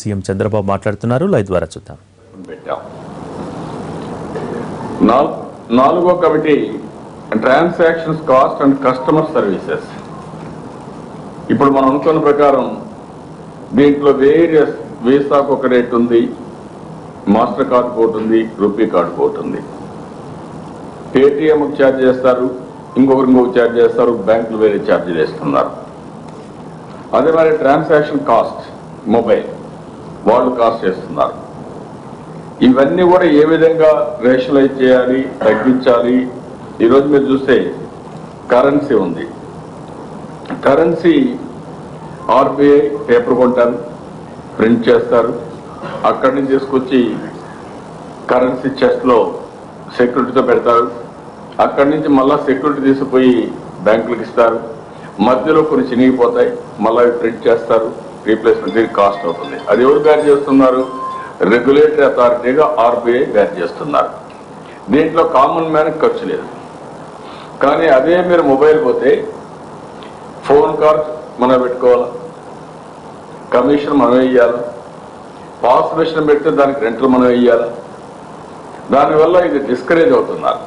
CM Chandrababu మాట్లాడుతున్నారు. Live ద్వారా చూద్దాం. నాలుగో committee transactions cost and customer services. ఇప్పుడు మనం అనుకున్న ప్రకారం దీంట్లో వేరియస్ వీసాకు ఒక రేట్ ఉంది, మాస్టర్ కార్డుకు ఒకటి ఉంది, రూపీ కార్డుకు ఒకటి ఉంది. పేటిఎంకి ఛార్జ్ చేస్తారు, ఇంకొక ఛార్జ్ చేస్తారు, బ్యాంకులు వేరే ఛార్జీలు వేస్తున్నారు. అదే మరి ట్రాన్సాక్షన్ కాస్ట్ మొబైల్ వాళ్ళు కాస్ట్ చేస్తున్నారు. ఇవన్నీ కూడా ఏ విధంగా రేషనలైజ్ చేయాలి, తగ్గించాలి. ఈరోజు మీరు చూస్తే కరెన్సీ ఉంది. కరెన్సీ ఆర్బీఐ పేపర్ కొంటారు, ప్రింట్ చేస్తారు, అక్కడి నుంచి తీసుకొచ్చి కరెన్సీ చెస్ట్లో సెక్యూరిటీతో పెడతారు. అక్కడి నుంచి మళ్ళా సెక్యూరిటీ తీసుకుపోయి బ్యాంకులకు ఇస్తారు. మధ్యలో కొన్ని చినిగిపోతాయి, మళ్ళీ ప్రింట్ చేస్తారు, రీప్లేస్మెంట్ కాస్ట్ అవుతుంది. అది ఎవరు బ్యాన్ చేస్తున్నారు? రెగ్యులేటరీ అథారిటీగా ఆర్బీఐ బ్యాన్ చేస్తున్నారు. దీంట్లో కామన్ మ్యాన్ ఖర్చు లేదు. కానీ అదే మీరు మొబైల్ పోతే ఫోన్ కాల్ మనం పెట్టుకోవాలా, కమిషన్ మనం వేయాలా, పాస్ మిషన్ పెడితే దానికి రెంట్లు మనం వేయాలా. దానివల్ల ఇది డిస్కరేజ్ అవుతున్నారు.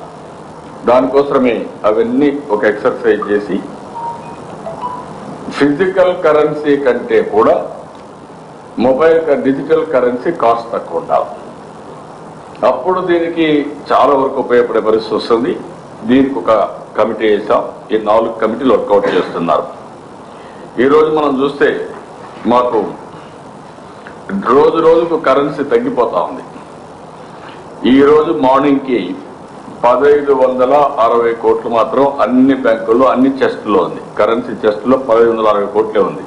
దానికోసమే అవన్నీ ఒక ఎక్సర్సైజ్ చేసి ఫిజికల్ కరెన్సీ కంటే కూడా మొబైల్ డిజిటల్ కరెన్సీ కాస్ట్ తక్కువ ఉండాలి. అప్పుడు దీనికి చాలా వరకు ఉపయోగపడే పరిస్థితి వస్తుంది. దీనికి ఒక కమిటీ వేసాం. ఈ 4 కమిటీలు వర్కౌట్ చేస్తున్నారు. ఈరోజు మనం చూస్తే మాకు రోజు రోజుకు కరెన్సీ తగ్గిపోతా ఉంది. ఈరోజు మార్నింగ్కి 1560 కోట్లు మాత్రం అన్ని బ్యాంకుల్లో అన్ని చెస్ట్లో ఉంది. కరెన్సీ చెస్ట్లో 1560 కోట్లే ఉంది.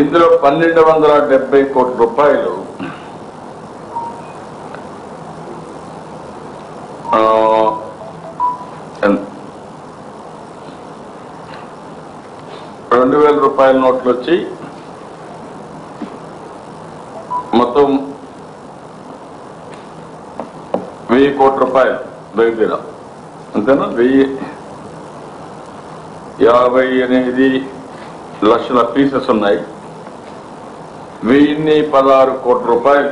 ఇందులో 1270 కోట్ల రూపాయలు రూపాయల నోట్లు వచ్చి మొత్తం 1000 కోట్ల రూపాయలు దగ్గర అంతేనా. 1058 లక్షల పీసెస్ ఉన్నాయి. 1016 కోట్ల రూపాయలు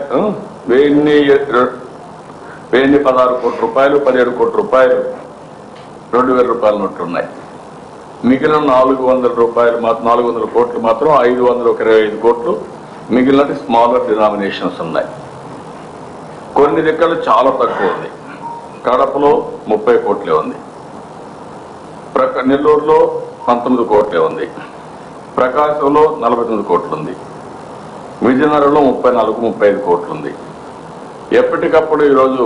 1016 కోట్ల రూపాయలు 17 కోట్ల రూపాయలు 2000 రూపాయల నోట్లు ఉన్నాయి. మిగిలిన 400 రూపాయలు 400 కోట్లు మాత్రం 525 కోట్లు మిగిలిన స్మాలర్ డినామినేషన్స్ ఉన్నాయి. కొన్ని దగ్గర చాలా తక్కువ ఉంది. కడపలో 30 కోట్లే ఉంది, నెల్లూరులో 19 కోట్లే ఉంది, ప్రకాశంలో 49 కోట్లు ఉంది, విజయనగరంలో 34-35 కోట్లు ఉంది. ఎప్పటికప్పుడు ఈరోజు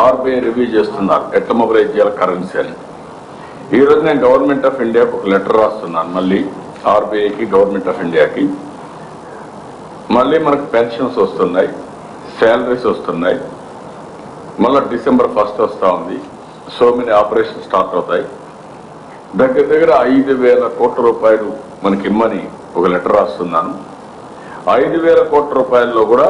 ఆర్బీఐ రివ్యూ చేస్తున్నారు ఎట్లా మొబైలైజ్ చేయాలి కరెన్సీ అని. ఈరోజు నేను గవర్నమెంట్ ఆఫ్ ఇండియాకి ఒక లెటర్ రాస్తున్నాను, మళ్ళీ ఆర్బీఐకి గవర్నమెంట్ ఆఫ్ ఇండియాకి. మళ్ళీ మనకు పెన్షన్స్ వస్తున్నాయి, శాలరీస్ వస్తున్నాయి, మళ్ళీ December 1 వస్తూ ఉంది. సో మెనీ ఆపరేషన్ స్టార్ట్ అవుతాయి. దగ్గర 5000 కోట్ల రూపాయలు మనకి ఇమ్మని ఒక లెటర్ రాస్తున్నాను. 5000 కోట్ల రూపాయల్లో కూడా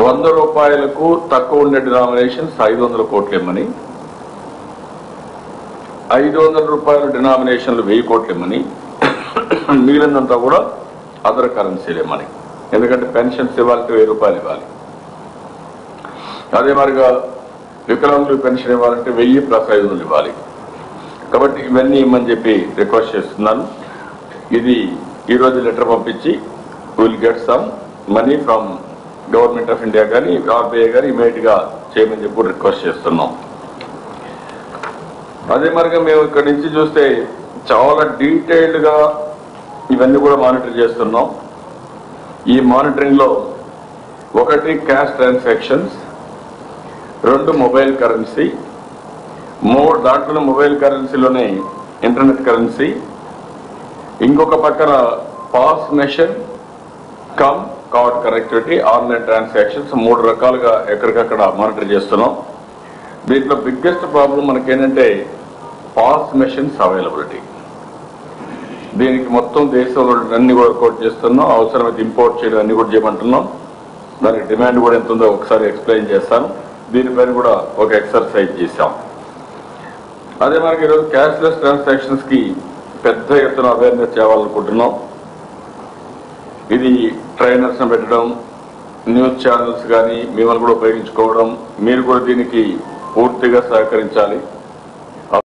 100 రూపాయలకు తక్కువ ఉండే డినామినేషన్స్ 500 కోట్లు ఇమ్మని, 500 రూపాయల డినామినేషన్లు 1000 కోట్లు ఇమ్మని, మిగిలినంతా కూడా అదర్ కరెన్సీలు ఇమ్మని. ఎందుకంటే పెన్షన్స్ ఇవ్వాలంటే 1000 రూపాయలు ఇవ్వాలి. అదే మరిగా వికలాంగులకు పెన్షన్ ఇవ్వాలంటే 1000 + 500 ఇవ్వాలి. కాబట్టి ఇవన్నీ ఇమ్మని చెప్పి రిక్వెస్ట్ చేస్తున్నాను. ఇది ఈరోజు లెటర్ పంపించి will get some money from government of India కానీ ఆర్బీఐ కానీ ఇమీడియట్గా చేయమని చెప్పి రిక్వెస్ట్ చేస్తున్నాం. అదే మరిగా మేము ఇక్కడి నుంచి చూస్తే చాలా డీటెయిల్డ్గా ఇవన్నీ కూడా మానిటర్ చేస్తున్నాం. ఈ మానిటరింగ్ లో 1 క్యాష్ ట్రాన్సాక్షన్స్, 2 మొబైల్ కరెన్సీ, 3 దాంట్లో మొబైల్ కరెన్సీలోనే ఇంటర్నెట్ కరెన్సీ, ఇంకొక పక్కన pass machine come card connectivity, online transactions 3 రకాలుగా ఎక్కడికక్కడ మానిటర్ చేస్తున్నాం. దీంట్లో బిగ్గెస్ట్ ప్రాబ్లం మనకేంటంటే పాస్ మెషిన్స్ అవైలబిలిటీ. దీనికి మొత్తం దేశంలో అన్ని కూడా వర్కౌట్ చేస్తున్నాం. అవసరమైతే ఇంపోర్ట్ చేయడం అన్ని కూడా చేయమంటున్నాం. దానికి డిమాండ్ కూడా ఎంత ఉందో ఒకసారి ఎక్స్ప్లెయిన్ చేస్తాను. దీనిపైన కూడా ఒక ఎక్సర్సైజ్ చేశాం. అదే మనకి ఈరోజు క్యాష్లెస్ ట్రాన్సాక్షన్స్ కి పెద్ద ఎత్తున అవేర్నెస్ చేయాలనుకుంటున్నాం. ఇది ట్రైనర్స్ పెట్టడం, న్యూస్ ఛానల్స్ కానీ మిమ్మల్ని కూడా ఉపయోగించుకోవడం, మీరు కూడా దీనికి పూర్తిగా సహకరించాలి.